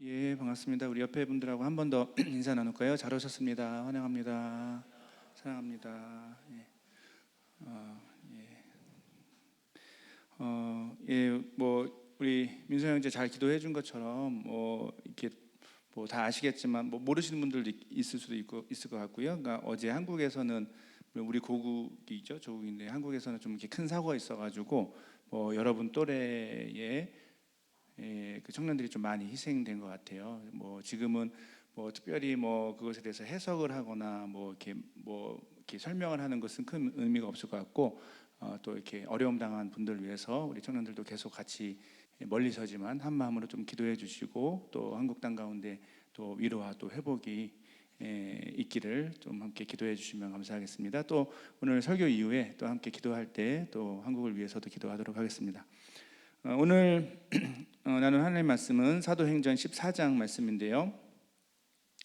예, 반갑습니다. 우리 옆에 분들하고 한 번 더 인사 나눌까요? 잘 오셨습니다. 환영합니다. 사랑합니다. 예, 예, 뭐 우리 민서 형제 잘 기도해 준 것처럼 뭐 이렇게 뭐 다 아시겠지만 뭐 모르시는 분들도 있을 수도 있을 것 같고요. 그러니까 어제 한국에서는 우리 고국이죠, 조국인데 한국에서는 좀 이렇게 큰 사고가 있어가지고 뭐 여러분 또래의 그 청년들이 좀 많이 희생된 것 같아요. 뭐 지금은 뭐 특별히 뭐 그것에 대해서 해석을 하거나 뭐 이렇게 설명을 하는 것은 큰 의미가 없을 것 같고 또 이렇게 어려움 당한 분들을 위해서 우리 청년들도 계속 같이 멀리서지만 한 마음으로 좀 기도해 주시고 또 한국 땅 가운데 또 위로와 또 회복이 있기를 좀 함께 기도해 주시면 감사하겠습니다. 또 오늘 설교 이후에 또 함께 기도할 때 또 한국을 위해서도 기도하도록 하겠습니다. 오늘 나눈 하나님의 말씀은 사도행전 14장 말씀인데요.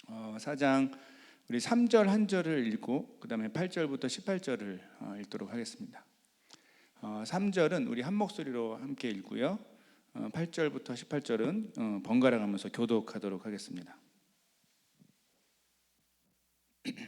4장 우리 3절 한 절을 읽고 그 다음에 8절부터 18절을 읽도록 하겠습니다. 3절은 우리 한 목소리로 함께 읽고요. 8절부터 18절은 번갈아 가면서 교독하도록 하겠습니다.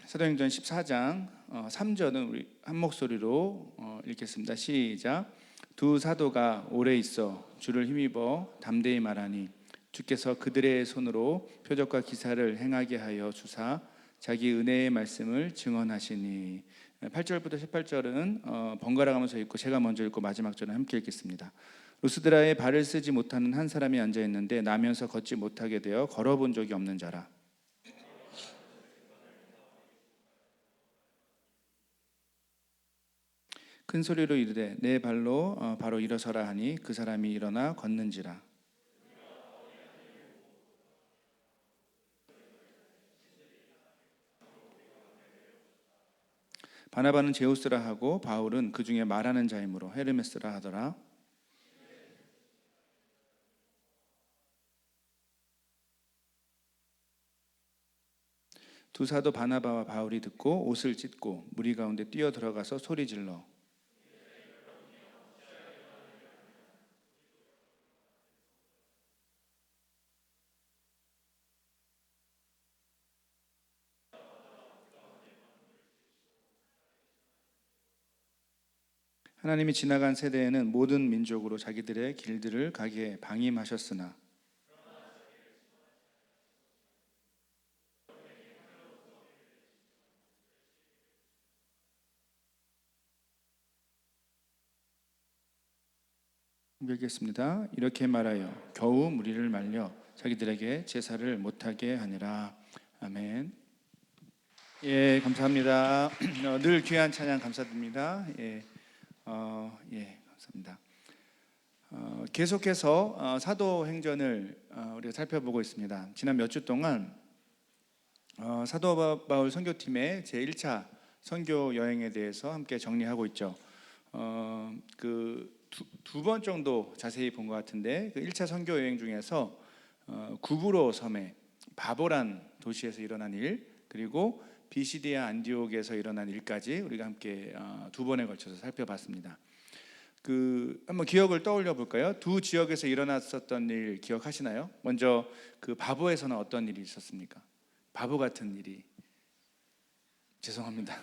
사도행전 14장 3절은 우리 한 목소리로 읽겠습니다. 시작. 두 사도가 오래 있어 주를 힘입어 담대히 말하니 주께서 그들의 손으로 표적과 기사를 행하게 하여 주사 자기 은혜의 말씀을 증언하시니. 8절부터 18절은 번갈아 가면서 읽고 제가 먼저 읽고 마지막 절은 함께 읽겠습니다. 루스드라에 발을 쓰지 못하는 한 사람이 앉아 있는데 나면서 걷지 못하게 되어 걸어본 적이 없는 자라. 큰 소리로 이르되 내 발로 바로 일어서라 하니 그 사람이 일어나 걷는지라. 바나바는 제우스라 하고 바울은 그 중에 말하는 자이므로 헤르메스라 하더라. 두 사도 바나바와 바울이 듣고 옷을 찢고 무리 가운데 뛰어 들어가서 소리 질러 하나님이 지나간 세대에는 모든 민족으로 자기들의 길들을 가게 방임하셨으나 읽겠습니다. 이렇게 말하여 겨우 무리를 말려 자기들에게 제사를 못하게 하니라. 아멘. 예, 감사합니다. 늘 귀한 찬양 감사드립니다. 감사합니다. 계속해서 사도행전을 우리가 살펴보고 있습니다. 지난 몇 주 동안 사도 바울 선교팀의 제1차 선교 여행에 대해서 함께 정리하고 있죠. 두 번 정도 자세히 본 것 같은데 그 1차 선교 여행 중에서 구브로 섬의 바보란 도시에서 일어난 일, 그리고 비시디아 안디옥에서 일어난 일까지 우리가 함께 두 번에 걸쳐서 살펴봤습니다. 한번 기억을 떠올려 볼까요? 두 지역에서 일어났었던 일 기억하시나요? 먼저 그 바보에서는 어떤 일이 있었습니까? 바보 같은 일이, 죄송합니다.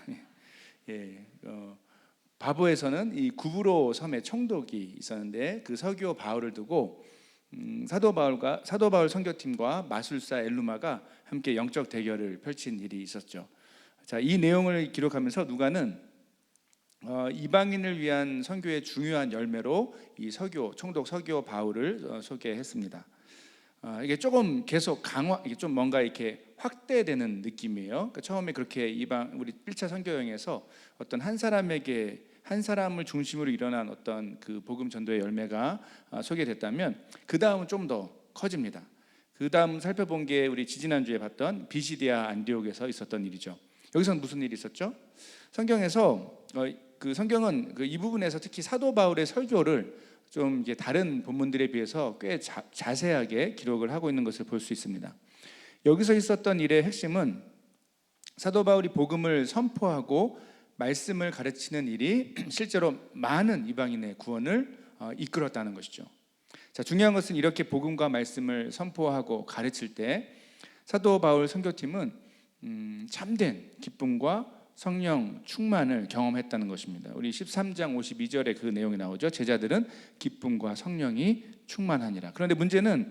바보에서는 이 구브로 섬에 총독이 있었는데 그 서기오 바울을 두고 사도 바울 선교팀과 마술사 엘루마가 함께 영적 대결을 펼친 일이 있었죠. 자, 이 내용을 기록하면서 누가는 이방인을 위한 선교의 중요한 열매로 이 총독 서기오 바울을 소개했습니다. 이게 조금 계속 이게 좀 뭔가 이렇게 확대되는 느낌이에요. 그러니까 처음에 그렇게 우리 1차 선교 여행에서 어떤 한 사람을 중심으로 일어난 어떤 그 복음 전도의 열매가 소개됐다면 그 다음은 좀 더 커집니다. 그 다음 살펴본 게 우리 지지난주에 봤던 비시디아 안디옥에서 있었던 일이죠. 여기서는 무슨 일이 있었죠? 성경에서 성경은 이 부분에서 특히 사도 바울의 설교를 좀 이게 다른 본문들에 비해서 꽤 자세하게 기록을 하고 있는 것을 볼 수 있습니다. 여기서 있었던 일의 핵심은 사도 바울이 복음을 선포하고 말씀을 가르치는 일이 실제로 많은 이방인의 구원을 이끌었다는 것이죠. 자, 중요한 것은 이렇게 복음과 말씀을 선포하고 가르칠 때 사도 바울 선교팀은 참된 기쁨과 성령 충만을 경험했다는 것입니다. 우리 13장 52절에 그 내용이 나오죠. 제자들은 기쁨과 성령이 충만하니라. 그런데 문제는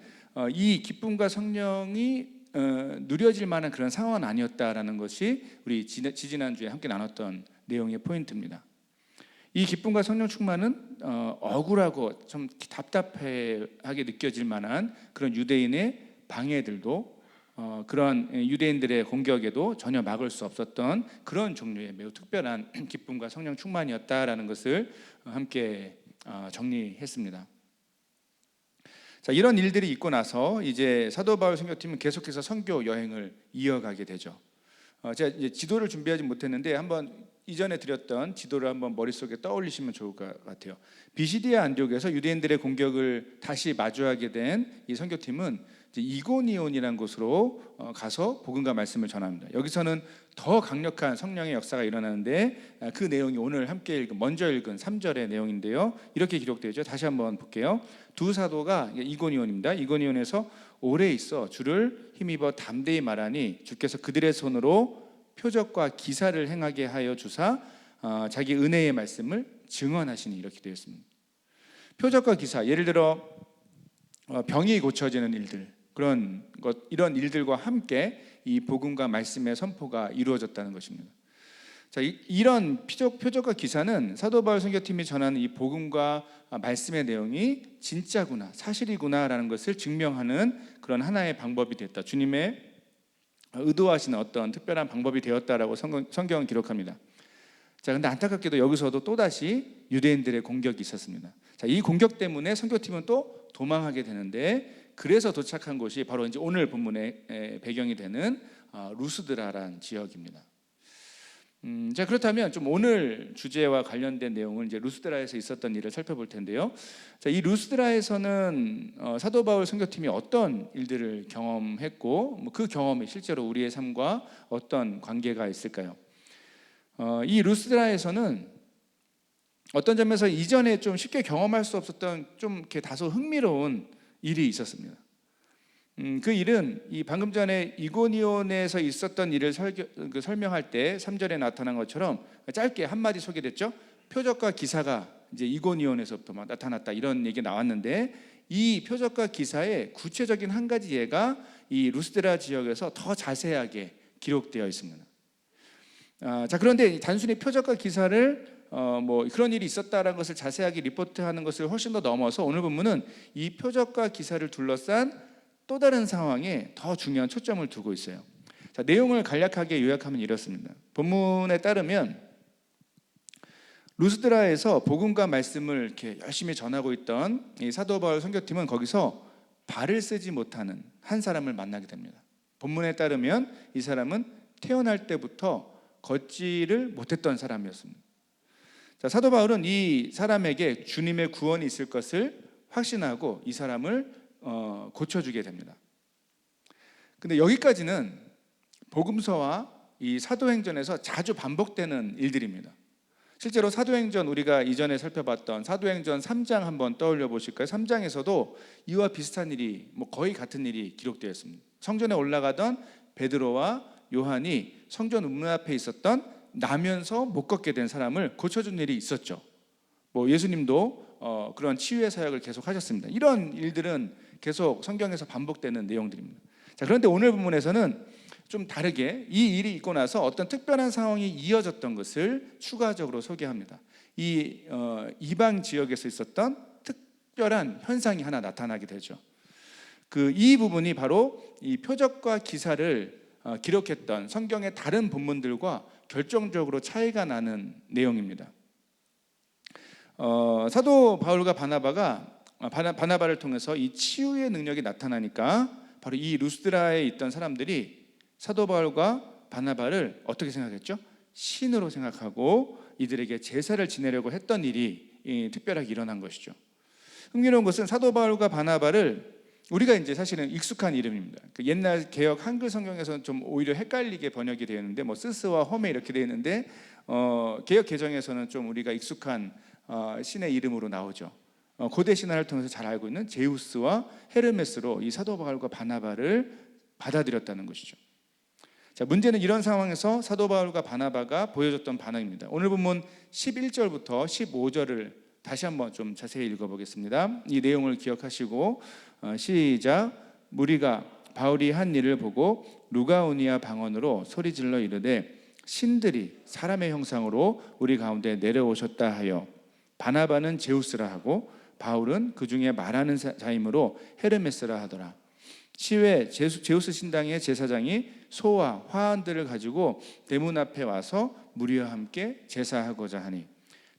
이 기쁨과 성령이 누려질 만한 그런 상황은 아니었다라는 것이 우리 지지난주에 함께 나눴던 내용의 포인트입니다. 이 기쁨과 성령 충만은 억울하고 좀 답답하게 느껴질 만한 그런 유대인의 방해들도 그런 유대인들의 공격에도 전혀 막을 수 없었던 그런 종류의 매우 특별한 기쁨과 성령 충만이었다라는 것을 함께 정리했습니다. 자, 이런 일들이 있고 나서 이제 사도 바울 선교팀은 계속해서 선교 여행을 이어가게 되죠. 제가 이제 지도를 준비하지 못했는데 한번 이전에 드렸던 지도를 한번 머릿속에 떠올리시면 좋을 것 같아요. 비시디아 안디옥에서 유대인들의 공격을 다시 마주하게 된 이 선교팀은 이고니온이라는 곳으로 가서 복음과 말씀을 전합니다. 여기서는 더 강력한 성령의 역사가 일어나는데 그 내용이 오늘 함께 먼저 읽은 3절의 내용인데요. 이렇게 기록되어 있죠. 다시 한번 볼게요. 두 사도가 이고니온입니다. 이고니온에서 오래 있어 주를 힘입어 담대히 말하니 주께서 그들의 손으로 표적과 기사를 행하게 하여 주사 자기 은혜의 말씀을 증언하시니 이렇게 되어 있습니다. 표적과 기사, 예를 들어 병이 고쳐지는 일들, 그런 것, 이런 일들과 함께 이 복음과 말씀의 선포가 이루어졌다는 것입니다. 자, 이런 표적과 기사는 사도 바울 선교팀이 전하는 이 복음과 말씀의 내용이 진짜구나, 사실이구나라는 것을 증명하는 그런 하나의 방법이 됐다. 주님의 의도하시는 어떤 특별한 방법이 되었다라고 성경은 기록합니다. 자, 근데 안타깝게도 여기서도 또다시 유대인들의 공격이 있었습니다. 자, 이 공격 때문에 선교팀은 또 도망하게 되는데, 그래서 도착한 곳이 바로 이제 오늘 본문의 배경이 되는 루스드라라는 지역입니다. 자, 그렇다면 좀 오늘 주제와 관련된 내용을 이제 루스드라에서 있었던 일을 살펴볼 텐데요. 자, 이 루스드라에서는 사도 바울 선교팀이 어떤 일들을 경험했고, 그 경험이 실제로 우리의 삶과 어떤 관계가 있을까요? 이 루스드라에서는 어떤 점에서 이전에 좀 쉽게 경험할 수 없었던 좀 이렇게 다소 흥미로운 일이 있었습니다. 그 일은 이 방금 전에 이고니온에서 있었던 일을 설명할 때 3절에 나타난 것처럼 짧게 한마디 소개됐죠. 표적과 기사가 이제 이고니온에서부터 나타났다, 이런 얘기 나왔는데, 이 표적과 기사의 구체적인 한 가지 예가 이 루스드라 지역에서 더 자세하게 기록되어 있습니다. 자, 그런데 단순히 표적과 기사를 뭐 그런 일이 있었다라는 것을 자세하게 리포트하는 것을 훨씬 더 넘어서 오늘 본문은 이 표적과 기사를 둘러싼 또 다른 상황에 더 중요한 초점을 두고 있어요. 자, 내용을 간략하게 요약하면 이렇습니다. 본문에 따르면 루스드라에서 복음과 말씀을 이렇게 열심히 전하고 있던 이 사도 바울 선교팀은 거기서 발을 쓰지 못하는 한 사람을 만나게 됩니다. 본문에 따르면 이 사람은 태어날 때부터 걷지를 못했던 사람이었습니다. 자, 사도 바울은 이 사람에게 주님의 구원이 있을 것을 확신하고 이 사람을 고쳐주게 됩니다. 근데 여기까지는 복음서와 이 사도행전에서 자주 반복되는 일들입니다. 실제로 사도행전, 우리가 이전에 살펴봤던 사도행전 3장 한번 떠올려 보실까요? 3장에서도 이와 비슷한 일이, 거의 같은 일이 기록되어 있습니다. 성전에 올라가던 베드로와 요한이 성전 문 앞에 있었던 나면서 못 걷게 된 사람을 고쳐준 일이 있었죠. 예수님도 그런 치유의 사역을 계속 하셨습니다. 이런 일들은 계속 성경에서 반복되는 내용들입니다. 자, 그런데 오늘 본문에서는 좀 다르게 이 일이 있고 나서 어떤 특별한 상황이 이어졌던 것을 추가적으로 소개합니다. 이 이방 지역에서 있었던 특별한 현상이 하나 나타나게 되죠. 이 부분이 바로 이 표적과 기사를 기록했던 성경의 다른 본문들과 결정적으로 차이가 나는 내용입니다. 사도 바울과 바나바를 통해서 이 치유의 능력이 나타나니까 바로 이 루스드라에 있던 사람들이 사도 바울과 바나바를 어떻게 생각했죠? 신으로 생각하고 이들에게 제사를 지내려고 했던 일이 특별하게 일어난 것이죠. 흥미로운 것은 사도 바울과 바나바를 우리가 이제 사실은 익숙한 이름입니다. 옛날 개역 한글 성경에서는 좀 오히려 헷갈리게 번역이 되어 있는데, 스스와 홈에 이렇게 되어 있는데 개역 개정에서는 좀 우리가 익숙한 신의 이름으로 나오죠. 고대 신화를 통해서 잘 알고 있는 제우스와 헤르메스로 이 사도 바울과 바나바를 받아들였다는 것이죠. 자, 문제는 이런 상황에서 사도 바울과 바나바가 보여줬던 반응입니다. 오늘 본문 11절부터 15절을 다시 한번 좀 자세히 읽어보겠습니다. 이 내용을 기억하시고 시작. 무리가 바울이 한 일을 보고 루가오니아 방언으로 소리질러 이르되 신들이 사람의 형상으로 우리 가운데 내려오셨다 하여 바나바는 제우스라 하고 바울은 그 중에 말하는 자이므로 헤르메스라 하더라. 시외 제우스 신당의 제사장이 소와 화환들을 가지고 대문 앞에 와서 무리와 함께 제사하고자 하니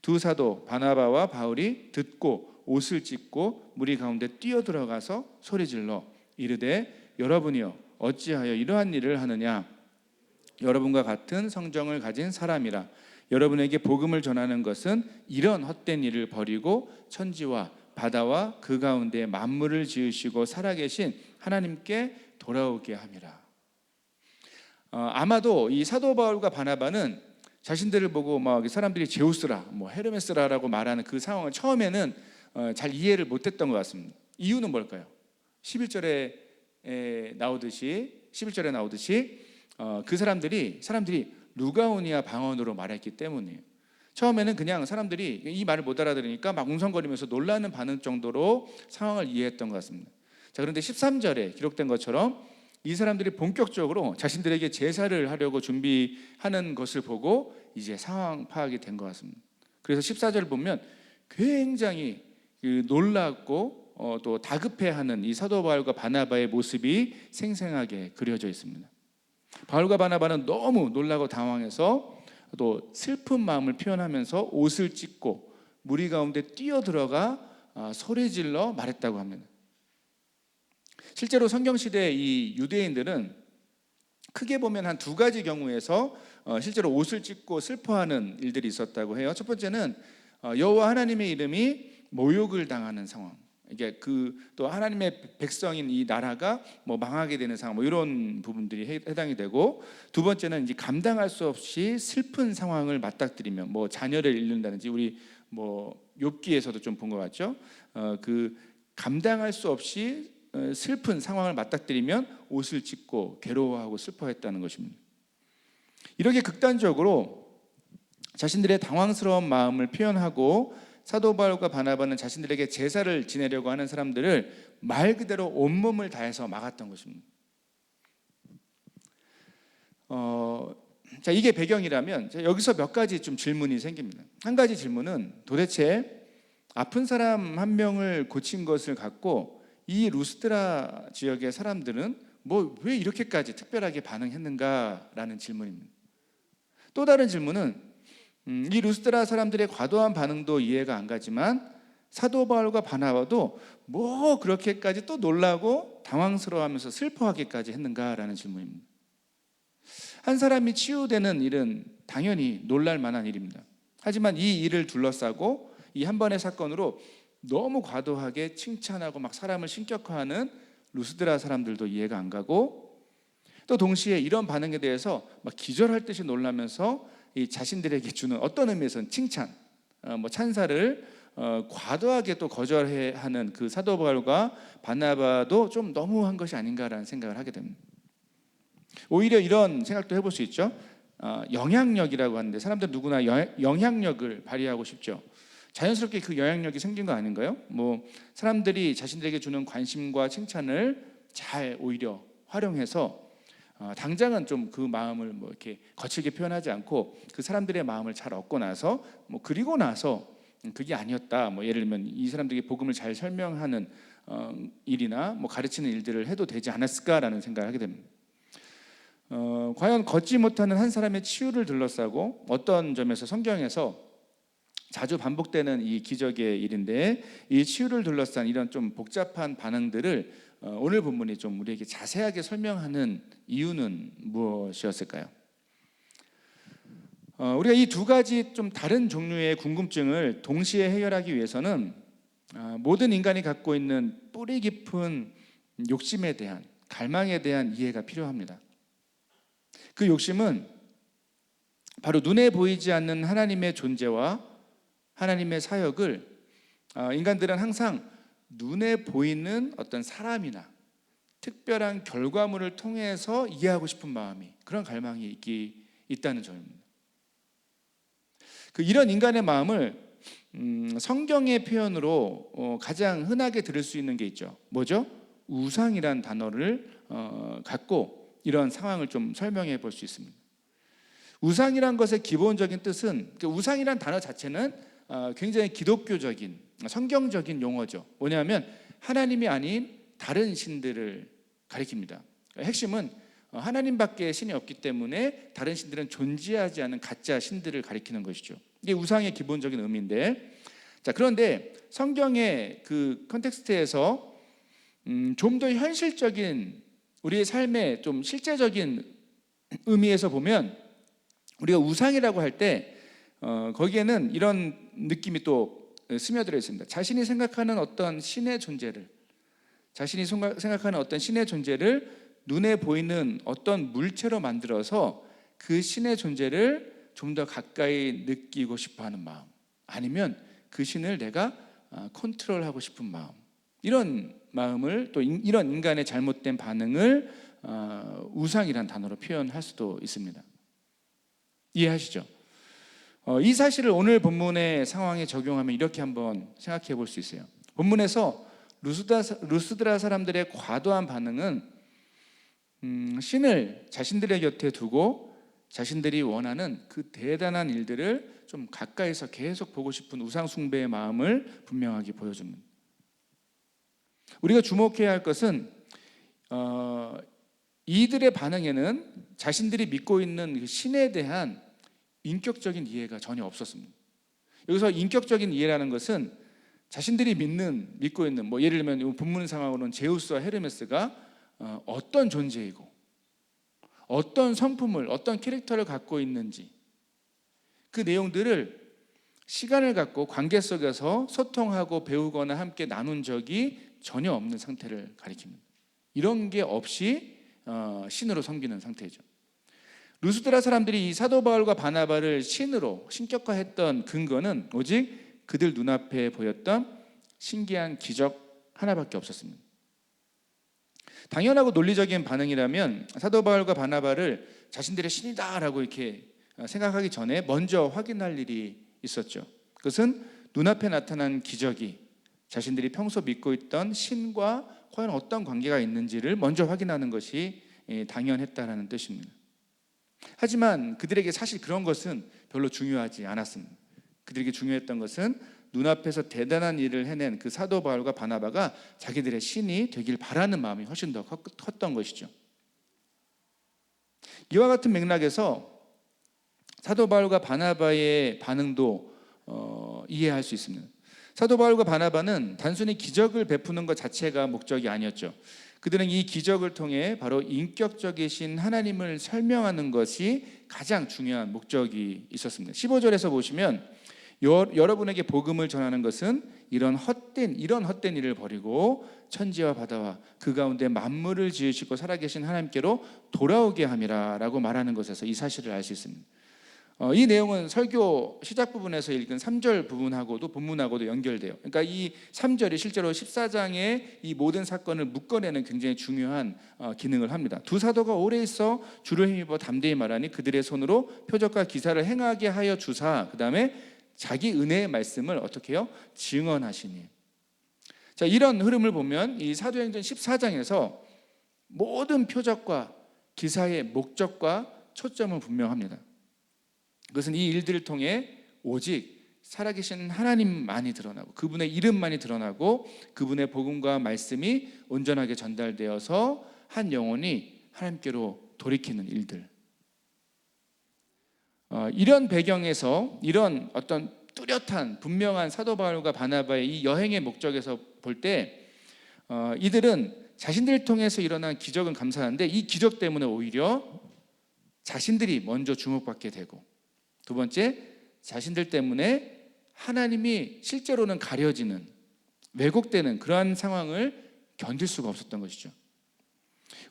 두 사도 바나바와 바울이 듣고 옷을 찢고 무리 가운데 뛰어들어가서 소리질러 이르되 여러분이여 어찌하여 이러한 일을 하느냐. 여러분과 같은 성정을 가진 사람이라 여러분에게 복음을 전하는 것은 이런 헛된 일을 버리고 천지와 바다와 그 가운데 만물을 지으시고 살아계신 하나님께 돌아오게 함이라. 아마도 이 사도 바울과 바나바는 자신들을 보고 막 사람들이 제우스라 뭐 헤르메스라라고 말하는 그 상황을 처음에는 잘 이해를 못했던 것 같습니다. 이유는 뭘까요? 11절에 나오듯이 그 사람들이 루가오니아 방언으로 말했기 때문이에요. 처음에는 그냥 사람들이 이 말을 못 알아들으니까 막 웅성거리면서 놀라는 반응 정도로 상황을 이해했던 것 같습니다. 자, 그런데 13절에 기록된 것처럼 이 사람들이 본격적으로 자신들에게 제사를 하려고 준비하는 것을 보고 이제 상황 파악이 된 것 같습니다. 그래서 14절을 보면 굉장히 놀랍고 또 다급해하는 이 사도 바울과 바나바의 모습이 생생하게 그려져 있습니다. 바울과 바나바는 너무 놀라고 당황해서 또 슬픈 마음을 표현하면서 옷을 찢고 무리 가운데 뛰어들어가 소리질러 말했다고 합니다. 실제로 성경시대 이 유대인들은 크게 보면 한 두 가지 경우에서 실제로 옷을 찢고 슬퍼하는 일들이 있었다고 해요. 첫 번째는 여호와 하나님의 이름이 모욕을 당하는 상황. 이게 또 하나님의 백성인 이 나라가 뭐 망하게 되는 상황, 뭐 이런 부분들이 해당이 되고, 두 번째는 이제 감당할 수 없이 슬픈 상황을 맞닥뜨리면 뭐 자녀를 잃는다든지, 우리 뭐 욥기에서도 좀 본 것 같죠. 그 감당할 수 없이 슬픈 상황을 맞닥뜨리면 옷을 찢고 괴로워하고 슬퍼했다는 것입니다. 이렇게 극단적으로 자신들의 당황스러운 마음을 표현하고 사도 바울과 바나바는 자신들에게 제사를 지내려고 하는 사람들을 말 그대로 온몸을 다해서 막았던 것입니다. 자, 이게 배경이라면 여기서 몇 가지 좀 질문이 생깁니다. 한 가지 질문은 도대체 아픈 사람 한 명을 고친 것을 갖고 이 루스드라 지역의 사람들은 뭐 왜 이렇게까지 특별하게 반응했는가라는 질문입니다. 또 다른 질문은 이 루스드라 사람들의 과도한 반응도 이해가 안 가지만 사도 바울과 바나바도 뭐 그렇게까지 또 놀라고 당황스러워하면서 슬퍼하기까지 했는가라는 질문입니다. 한 사람이 치유되는 일은 당연히 놀랄 만한 일입니다. 하지만 이 일을 둘러싸고 이 한 번의 사건으로 너무 과도하게 칭찬하고 막 사람을 신격화하는 루스드라 사람들도 이해가 안 가고, 또 동시에 이런 반응에 대해서 막 기절할 듯이 놀라면서 이 자신들에게 주는 어떤 의미에서는 칭찬, 뭐 찬사를 과도하게 또 거절해하는 그 사도 바울과 바나바도 좀 너무한 것이 아닌가라는 생각을 하게 됩니다. 오히려 이런 생각도 해볼 수 있죠. 영향력이라고 하는데 사람들 누구나 영향력을 발휘하고 싶죠. 자연스럽게 그 영향력이 생긴 거 아닌가요? 뭐 사람들이 자신들에게 주는 관심과 칭찬을 잘 오히려 활용해서 당장은 좀 그 마음을 뭐 이렇게 거칠게 표현하지 않고 그 사람들의 마음을 잘 얻고 나서 뭐 그리고 나서 그게 아니었다, 뭐 예를 들면 이 사람들에게 복음을 잘 설명하는 일이나 뭐 가르치는 일들을 해도 되지 않았을까라는 생각을 하게 됩니다. 과연 걷지 못하는 한 사람의 치유를 둘러싸고 어떤 점에서 성경에서 자주 반복되는 이 기적의 일인데, 이 치유를 둘러싼 이런 좀 복잡한 반응들을 오늘 본문이 좀 우리에게 자세하게 설명하는 이유는 무엇이었을까요? 우리가 이 두 가지 좀 다른 종류의 궁금증을 동시에 해결하기 위해서는 모든 인간이 갖고 있는 뿌리 깊은 욕심에 대한, 갈망에 대한 이해가 필요합니다. 그 욕심은 바로 눈에 보이지 않는 하나님의 존재와 하나님의 사역을 인간들은 항상 눈에 보이는 어떤 사람이나 특별한 결과물을 통해서 이해하고 싶은 마음이, 그런 갈망이 있다는 점입니다. 이런 인간의 마음을 성경의 표현으로 가장 흔하게 들을 수 있는 게 있죠. 뭐죠? 우상이란 단어를 갖고 이런 상황을 좀 설명해 볼 수 있습니다. 우상이란 것의 기본적인 뜻은, 우상이란 단어 자체는 굉장히 기독교적인 성경적인 용어죠. 뭐냐면 하나님이 아닌 다른 신들을 가리킵니다. 핵심은 하나님밖에 신이 없기 때문에 다른 신들은 존재하지 않은 가짜 신들을 가리키는 것이죠. 이게 우상의 기본적인 의미인데, 그런데 성경의 그 컨텍스트에서 좀 더 현실적인 우리의 삶의 좀 실제적인 의미에서 보면, 우리가 우상이라고 할 때 거기에는 이런 느낌이 또 스며들어 있습니다. 자신이 생각하는 어떤 신의 존재를, 눈에 보이는 어떤 물체로 만들어서 그 신의 존재를 좀 더 가까이 느끼고 싶어하는 마음, 아니면 그 신을 내가 컨트롤하고 싶은 마음, 이런 마음을, 또 이런 인간의 잘못된 반응을 우상이란 단어로 표현할 수도 있습니다. 이해하시죠? 이 사실을 오늘 본문의 상황에 적용하면 이렇게 한번 생각해 볼 수 있어요. 본문에서 루스드라 사람들의 과도한 반응은 신을 자신들의 곁에 두고 자신들이 원하는 그 대단한 일들을 좀 가까이서 계속 보고 싶은 우상 숭배의 마음을 분명하게 보여줍니다. 우리가 주목해야 할 것은 이들의 반응에는 자신들이 믿고 있는 그 신에 대한 인격적인 이해가 전혀 없었습니다. 여기서 인격적인 이해라는 것은 자신들이 믿고 있는, 예를 들면 본문 상황으로는 제우스와 헤르메스가 어떤 존재이고 어떤 성품을, 어떤 캐릭터를 갖고 있는지, 그 내용들을 시간을 갖고 관계 속에서 소통하고 배우거나 함께 나눈 적이 전혀 없는 상태를 가리킵니다. 이런 게 없이 신으로 섬기는 상태죠. 루스드라 사람들이 이 사도 바울과 바나바를 신으로 신격화했던 근거는 오직 그들 눈앞에 보였던 신기한 기적 하나밖에 없었습니다. 당연하고 논리적인 반응이라면 사도 바울과 바나바를 자신들의 신이다라고 이렇게 생각하기 전에 먼저 확인할 일이 있었죠. 그것은 눈앞에 나타난 기적이 자신들이 평소 믿고 있던 신과 과연 어떤 관계가 있는지를 먼저 확인하는 것이 당연했다라는 뜻입니다. 하지만 그들에게 사실 그런 것은 별로 중요하지 않았습니다. 그들에게 중요했던 것은 눈앞에서 대단한 일을 해낸 그 사도 바울과 바나바가 자기들의 신이 되길 바라는 마음이 훨씬 더 컸던 것이죠. 이와 같은 맥락에서 사도 바울과 바나바의 반응도 이해할 수 있습니다. 사도 바울과 바나바는 단순히 기적을 베푸는 것 자체가 목적이 아니었죠. 그들은 이 기적을 통해 바로 인격적이신 하나님을 설명하는 것이 가장 중요한 목적이 있었습니다. 15절에서 보시면 여러분에게 복음을 전하는 것은 이런 헛된 일을 버리고 천지와 바다와 그 가운데 만물을 지으시고 살아계신 하나님께로 돌아오게 함이라 라고 말하는 것에서 이 사실을 알 수 있습니다. 이 내용은 설교 시작 부분에서 읽은 3절 부분하고도 본문하고도 연결돼요. 그러니까 이 3절이 실제로 14장의 이 모든 사건을 묶어내는 굉장히 중요한 기능을 합니다. 두 사도가 오래 있어 주를 힘입어 담대히 말하니 그들의 손으로 표적과 기사를 행하게 하여 주사, 그 다음에 자기 은혜의 말씀을 어떻게 해요? 증언하시니. 자, 이런 흐름을 보면 이 사도행전 14장에서 모든 표적과 기사의 목적과 초점은 분명합니다. 그것은 이 일들을 통해 오직 살아계신 하나님만이 드러나고 그분의 이름만이 드러나고 그분의 복음과 말씀이 온전하게 전달되어서 한 영혼이 하나님께로 돌이키는 일들. 이런 배경에서 이런 어떤 뚜렷한 분명한 사도 바울과 바나바의 이 여행의 목적에서 볼 때 이들은 자신들을 통해서 일어난 기적은 감사한데 이 기적 때문에 오히려 자신들이 먼저 주목받게 되고, 두 번째, 자신들 때문에 하나님이 실제로는 가려지는, 왜곡되는 그러한 상황을 견딜 수가 없었던 것이죠.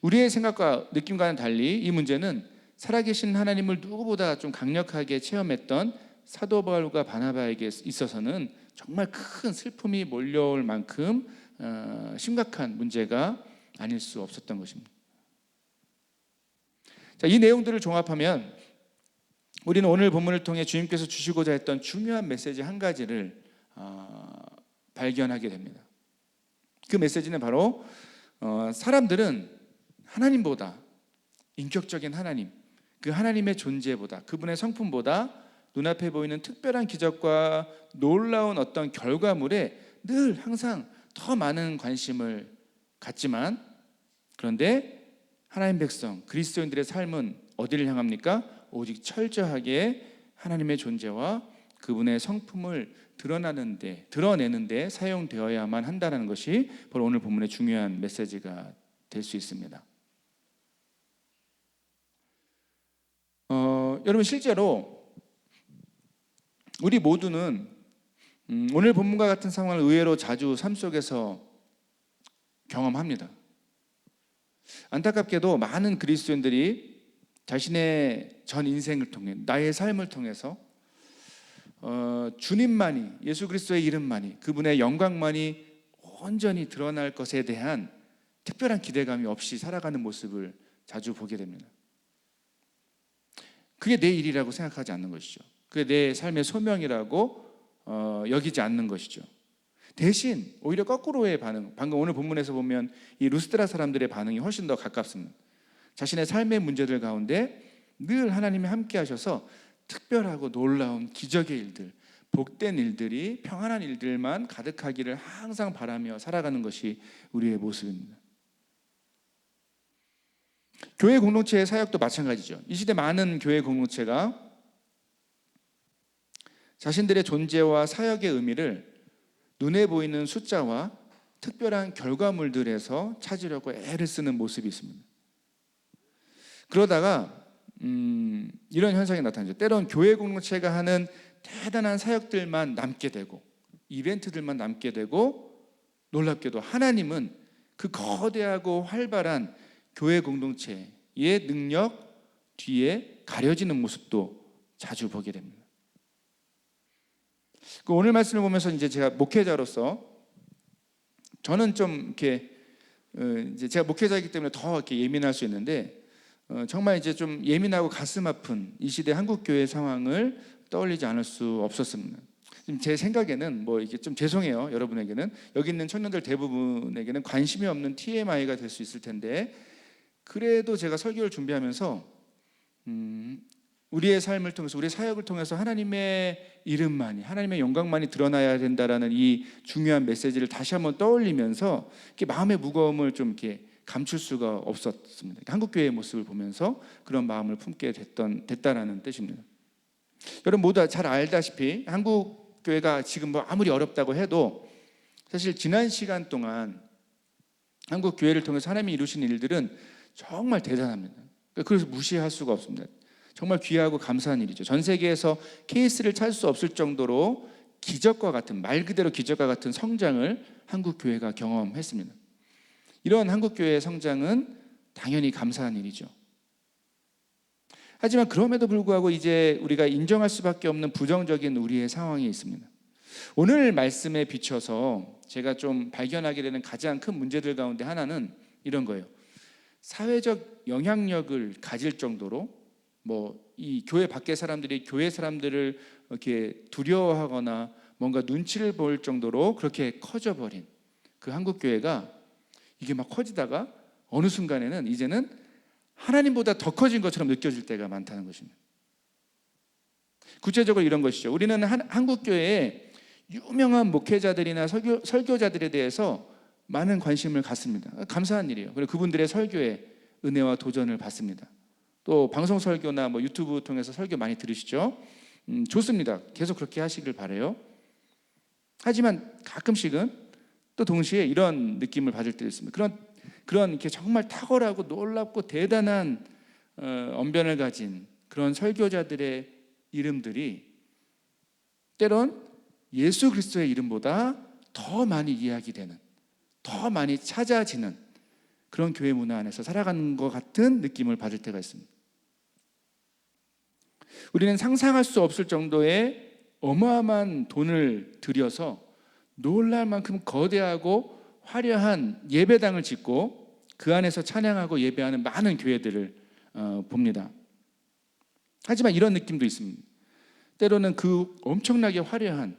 우리의 생각과 느낌과는 달리 이 문제는 살아계신 하나님을 누구보다 좀 강력하게 체험했던 사도 바울과 바나바에게 있어서는 정말 큰 슬픔이 몰려올 만큼 심각한 문제가 아닐 수 없었던 것입니다. 자, 이 내용들을 종합하면 우리는 오늘 본문을 통해 주님께서 주시고자 했던 중요한 메시지 한 가지를 발견하게 됩니다. 그 메시지는 바로 사람들은 하나님보다, 인격적인 하나님, 그 하나님의 존재보다, 그분의 성품보다 눈앞에 보이는 특별한 기적과 놀라운 어떤 결과물에 늘 항상 더 많은 관심을 갖지만, 그런데 하나님 백성 그리스도인들의 삶은 어디를 향합니까? 오직 철저하게 하나님의 존재와 그분의 성품을 드러내는데 사용되어야만 한다는 것이 바로 오늘 본문의 중요한 메시지가 될 수 있습니다. 여러분, 실제로 우리 모두는 오늘 본문과 같은 상황을 의외로 자주 삶 속에서 경험합니다. 안타깝게도 많은 그리스도인들이 자신의 전 인생을 통해, 나의 삶을 통해서 주님만이, 예수 그리스도의 이름만이, 그분의 영광만이 온전히 드러날 것에 대한 특별한 기대감이 없이 살아가는 모습을 자주 보게 됩니다. 그게 내 일이라고 생각하지 않는 것이죠. 그게 내 삶의 소명이라고 여기지 않는 것이죠. 대신 오히려 거꾸로의 반응, 방금 오늘 본문에서 보면 이 루스드라 사람들의 반응이 훨씬 더 가깝습니다. 자신의 삶의 문제들 가운데 늘 하나님이 함께 하셔서 특별하고 놀라운 기적의 일들, 복된 일들이, 평안한 일들만 가득하기를 항상 바라며 살아가는 것이 우리의 모습입니다. 교회 공동체의 사역도 마찬가지죠. 이 시대 많은 교회 공동체가 자신들의 존재와 사역의 의미를 눈에 보이는 숫자와 특별한 결과물들에서 찾으려고 애를 쓰는 모습이 있습니다. 그러다가 이런 현상이 나타나죠. 때론 교회 공동체가 하는 대단한 사역들만 남게 되고, 이벤트들만 남게 되고, 놀랍게도 하나님은 그 거대하고 활발한 교회 공동체의 능력 뒤에 가려지는 모습도 자주 보게 됩니다. 오늘 말씀을 보면서 이제 제가 목회자로서 저는 좀 이렇게 이제 제가 목회자이기 때문에 더 이렇게 예민할 수 있는데, 정말 이제 좀 예민하고 가슴 아픈 이 시대 한국 교회 상황을 떠올리지 않을 수 없었습니다. 지금 제 생각에는 뭐 이게 좀 죄송해요, 여러분에게는, 여기 있는 청년들 대부분에게는 관심이 없는 TMI가 될 수 있을 텐데, 그래도 제가 설교를 준비하면서 우리의 삶을 통해서, 우리의 사역을 통해서 하나님의 이름만이, 하나님의 영광만이 드러나야 된다라는 이 중요한 메시지를 다시 한번 떠올리면서 이렇게 마음의 무거움을 좀 이렇게 감출 수가 없었습니다. 한국 교회의 모습을 보면서 그런 마음을 품게 됐다라는 뜻입니다. 여러분 모두 잘 알다시피 한국 교회가 지금 뭐 아무리 어렵다고 해도 사실 지난 시간 동안 한국 교회를 통해서 하나님이 이루신 일들은 정말 대단합니다. 그래서 무시할 수가 없습니다. 정말 귀하고 감사한 일이죠. 전 세계에서 케이스를 찾을 수 없을 정도로 기적과 같은, 말 그대로 기적과 같은 성장을 한국 교회가 경험했습니다. 이런 한국 교회의 성장은 당연히 감사한 일이죠. 하지만 그럼에도 불구하고 이제 우리가 인정할 수밖에 없는 부정적인 우리의 상황이 있습니다. 오늘 말씀에 비춰서 제가 좀 발견하게 되는 가장 큰 문제들 가운데 하나는 이런 거예요. 사회적 영향력을 가질 정도로 이 교회 밖의 사람들이 교회 사람들을 이렇게 두려워하거나 뭔가 눈치를 볼 정도로 그렇게 커져버린 그 한국 교회가 이게 막 커지다가 어느 순간에는 이제는 하나님보다 더 커진 것처럼 느껴질 때가 많다는 것입니다. 구체적으로 이런 것이죠. 우리는 한국 교회에 유명한 목회자들이나 설교자들에 대해서 많은 관심을 갖습니다. 감사한 일이에요. 그리고 그분들의 설교에 은혜와 도전을 받습니다. 또 방송 설교나 유튜브 통해서 설교 많이 들으시죠? 좋습니다. 계속 그렇게 하시길 바라요. 하지만 가끔씩은 또 동시에 이런 느낌을 받을 때도 있습니다. 그런 이렇게 정말 탁월하고 놀랍고 대단한 언변을 가진 그런 설교자들의 이름들이 때론 예수 그리스도의 이름보다 더 많이 이야기되는, 더 많이 찾아지는 그런 교회 문화 안에서 살아가는 것 같은 느낌을 받을 때가 있습니다. 우리는 상상할 수 없을 정도의 어마어마한 돈을 들여서 놀랄 만큼 거대하고 화려한 예배당을 짓고 그 안에서 찬양하고 예배하는 많은 교회들을 봅니다. 하지만 이런 느낌도 있습니다. 때로는 그 엄청나게 화려한,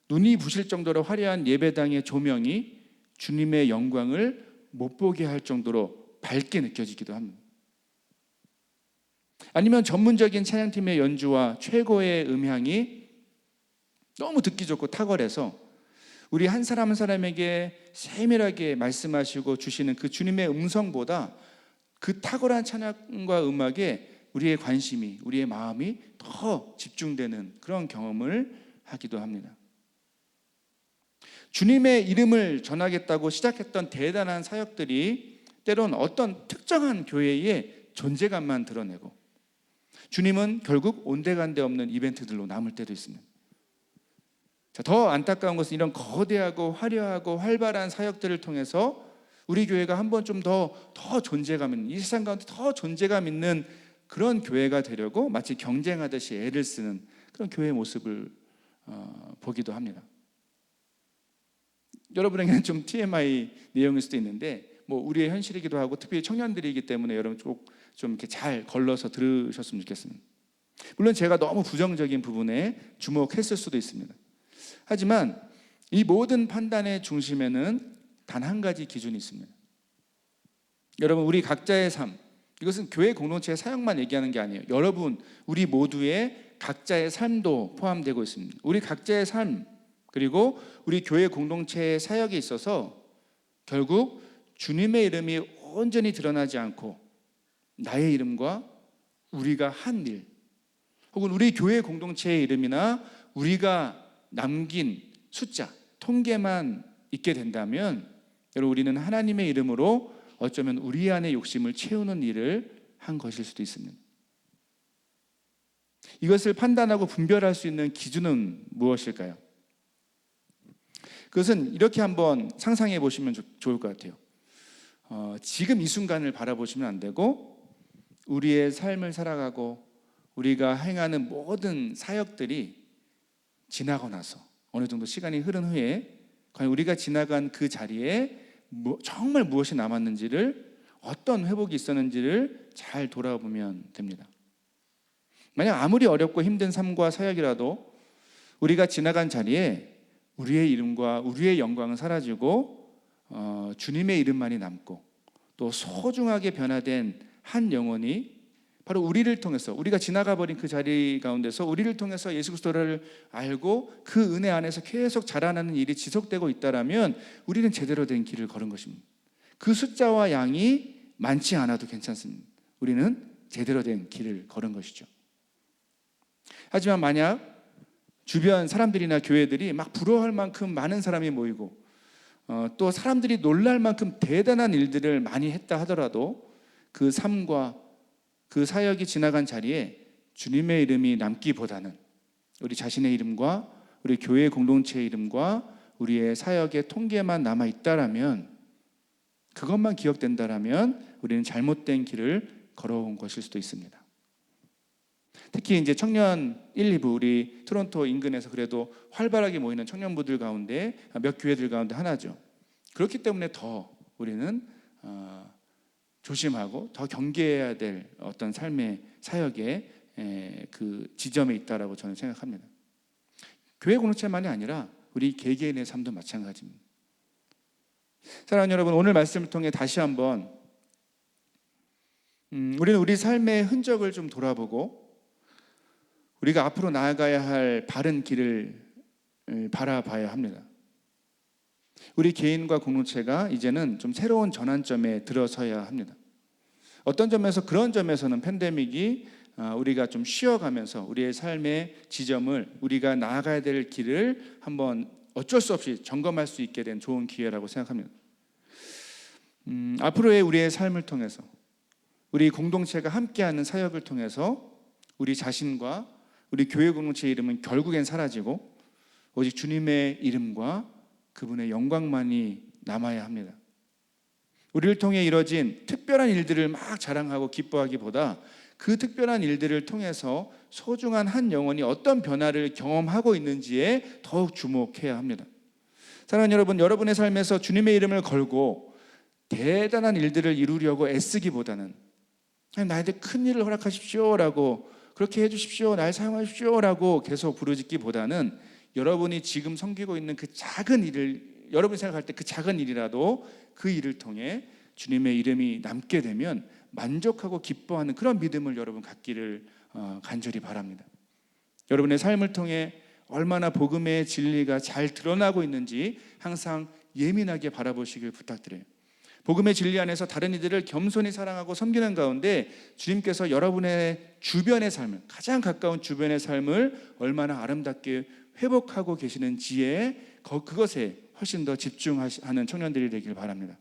눈이 부실 정도로 화려한 예배당의 조명이 주님의 영광을 못 보게 할 정도로 밝게 느껴지기도 합니다. 아니면 전문적인 찬양팀의 연주와 최고의 음향이 너무 듣기 좋고 탁월해서 우리 한 사람 한 사람에게 세밀하게 말씀하시고 주시는 그 주님의 음성보다 그 탁월한 찬양과 음악에 우리의 관심이, 우리의 마음이 더 집중되는 그런 경험을 하기도 합니다. 주님의 이름을 전하겠다고 시작했던 대단한 사역들이 때론 어떤 특정한 교회의 존재감만 드러내고 주님은 결국 온데간데 없는 이벤트들로 남을 때도 있습니다. 자, 더 안타까운 것은 이런 거대하고 화려하고 활발한 사역들을 통해서 우리 교회가 한번 좀 더 존재감 있는, 이 세상 가운데 더 존재감 있는 그런 교회가 되려고 마치 경쟁하듯이 애를 쓰는 그런 교회의 모습을 보기도 합니다. 여러분에게는 좀 TMI 내용일 수도 있는데 우리의 현실이기도 하고 특별히 청년들이기 때문에 여러분 좀 이렇게 잘 걸러서 들으셨으면 좋겠습니다. 물론 제가 너무 부정적인 부분에 주목했을 수도 있습니다. 하지만 이 모든 판단의 중심에는 단 한 가지 기준이 있습니다. 여러분, 우리 각자의 삶, 이것은 교회 공동체의 사역만 얘기하는 게 아니에요. 여러분, 우리 모두의 각자의 삶도 포함되고 있습니다. 우리 각자의 삶, 그리고 우리 교회 공동체의 사역에 있어서 결국 주님의 이름이 온전히 드러나지 않고 나의 이름과 우리가 한 일, 혹은 우리 교회 공동체의 이름이나 우리가 남긴 숫자, 통계만 있게 된다면 여러분, 우리는 하나님의 이름으로 어쩌면 우리 안의 욕심을 채우는 일을 한 것일 수도 있습니다. 이것을 판단하고 분별할 수 있는 기준은 무엇일까요? 그것은 이렇게 한번 상상해 보시면 좋을 것 같아요. 지금 이 순간을 바라보시면 안 되고 우리의 삶을 살아가고 우리가 행하는 모든 사역들이 지나고 나서 어느 정도 시간이 흐른 후에 과연 우리가 지나간 그 자리에 정말 무엇이 남았는지를, 어떤 회복이 있었는지를 잘 돌아보면 됩니다. 만약 아무리 어렵고 힘든 삶과 사역이라도 우리가 지나간 자리에 우리의 이름과 우리의 영광은 사라지고 주님의 이름만이 남고 또 소중하게 변화된 한 영혼이 바로 우리를 통해서, 우리가 지나가 버린 그 자리 가운데서 우리를 통해서 예수 그리스도를 알고 그 은혜 안에서 계속 자라나는 일이 지속되고 있다라면 우리는 제대로 된 길을 걸은 것입니다. 그 숫자와 양이 많지 않아도 괜찮습니다. 우리는 제대로 된 길을 걸은 것이죠. 하지만 만약 주변 사람들이나 교회들이 막 부러워할 만큼 많은 사람이 모이고 또 사람들이 놀랄 만큼 대단한 일들을 많이 했다 하더라도 그 삶과 그 사역이 지나간 자리에 주님의 이름이 남기보다는 우리 자신의 이름과 우리 교회 공동체의 이름과 우리의 사역의 통계만 남아 있다라면, 그것만 기억된다라면 우리는 잘못된 길을 걸어온 것일 수도 있습니다. 특히 이제 청년 1, 2부, 우리 토론토 인근에서 그래도 활발하게 모이는 청년부들 가운데 몇 교회들 가운데 하나죠. 그렇기 때문에 더 우리는 조심하고 더 경계해야 될 어떤 삶의 사역의 그 지점에 있다라고 저는 생각합니다. 교회 공동체만이 아니라 우리 개개인의 삶도 마찬가지입니다. 사랑하는 여러분, 오늘 말씀을 통해 다시 한번 우리는 우리 삶의 흔적을 좀 돌아보고 우리가 앞으로 나아가야 할 바른 길을 바라봐야 합니다. 우리 개인과 공동체가 이제는 좀 새로운 전환점에 들어서야 합니다. 어떤 점에서, 그런 점에서는 팬데믹이 우리가 좀 쉬어가면서 우리의 삶의 지점을, 우리가 나아가야 될 길을 한번 어쩔 수 없이 점검할 수 있게 된 좋은 기회라고 생각합니다. 앞으로의 우리의 삶을 통해서, 우리 공동체가 함께하는 사역을 통해서 우리 자신과 우리 교회 공동체의 이름은 결국엔 사라지고 오직 주님의 이름과 그분의 영광만이 남아야 합니다. 우리를 통해 이뤄진 특별한 일들을 막 자랑하고 기뻐하기보다 그 특별한 일들을 통해서 소중한 한 영혼이 어떤 변화를 경험하고 있는지에 더욱 주목해야 합니다. 사랑하는 여러분, 여러분의 삶에서 주님의 이름을 걸고 대단한 일들을 이루려고 애쓰기보다는 그냥 나한테 큰 일을 허락하십시오라고, 그렇게 해주십시오, 날 사용하십시오라고 계속 부르짖기보다는 여러분이 지금 섬기고 있는 그 작은 일을, 여러분이 생각할 때 그 작은 일이라도 그 일을 통해 주님의 이름이 남게 되면 만족하고 기뻐하는 그런 믿음을 여러분 갖기를 간절히 바랍니다. 여러분의 삶을 통해 얼마나 복음의 진리가 잘 드러나고 있는지 항상 예민하게 바라보시길 부탁드려요. 복음의 진리 안에서 다른 이들을 겸손히 사랑하고 섬기는 가운데 주님께서 여러분의 주변의 삶을, 가장 가까운 주변의 삶을 얼마나 아름답게 회복하고 계시는지에 그것에 훨씬 더 집중하는 청년들이 되길 바랍니다.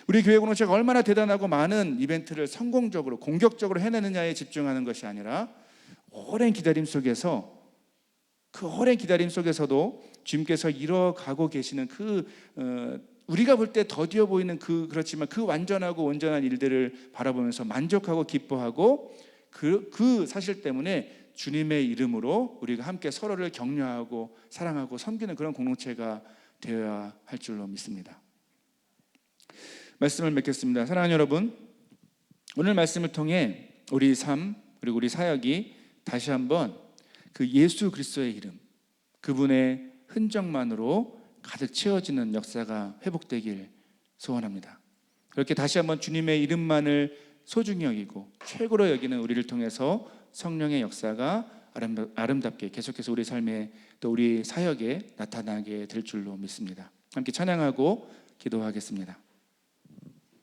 우리 교회 공동체가 얼마나 대단하고 많은 이벤트를 성공적으로 공격적으로 해내느냐에 집중하는 것이 아니라 오랜 기다림 속에서, 그 오랜 기다림 속에서도 주님께서 이뤄가고 계시는 우리가 볼 때 더디어 보이는 그렇지만 그 완전하고 온전한 일들을 바라보면서 만족하고 기뻐하고 그 사실 때문에 주님의 이름으로 우리가 함께 서로를 격려하고 사랑하고 섬기는 그런 공동체가 되어야 할 줄로 믿습니다. 말씀을 맺겠습니다. 사랑하는 여러분, 오늘 말씀을 통해 우리 삶 그리고 우리 사역이 다시 한번 그 예수 그리스도의 이름, 그분의 흔적만으로 가득 채워지는 역사가 회복되길 소원합니다. 그렇게 다시 한번 주님의 이름만을 소중히 여기고 최고로 여기는 우리를 통해서 성령의 역사가 아름답게 계속해서 우리 삶에 또 우리 사역에 나타나게 될 줄로 믿습니다. 함께 찬양하고 기도하겠습니다.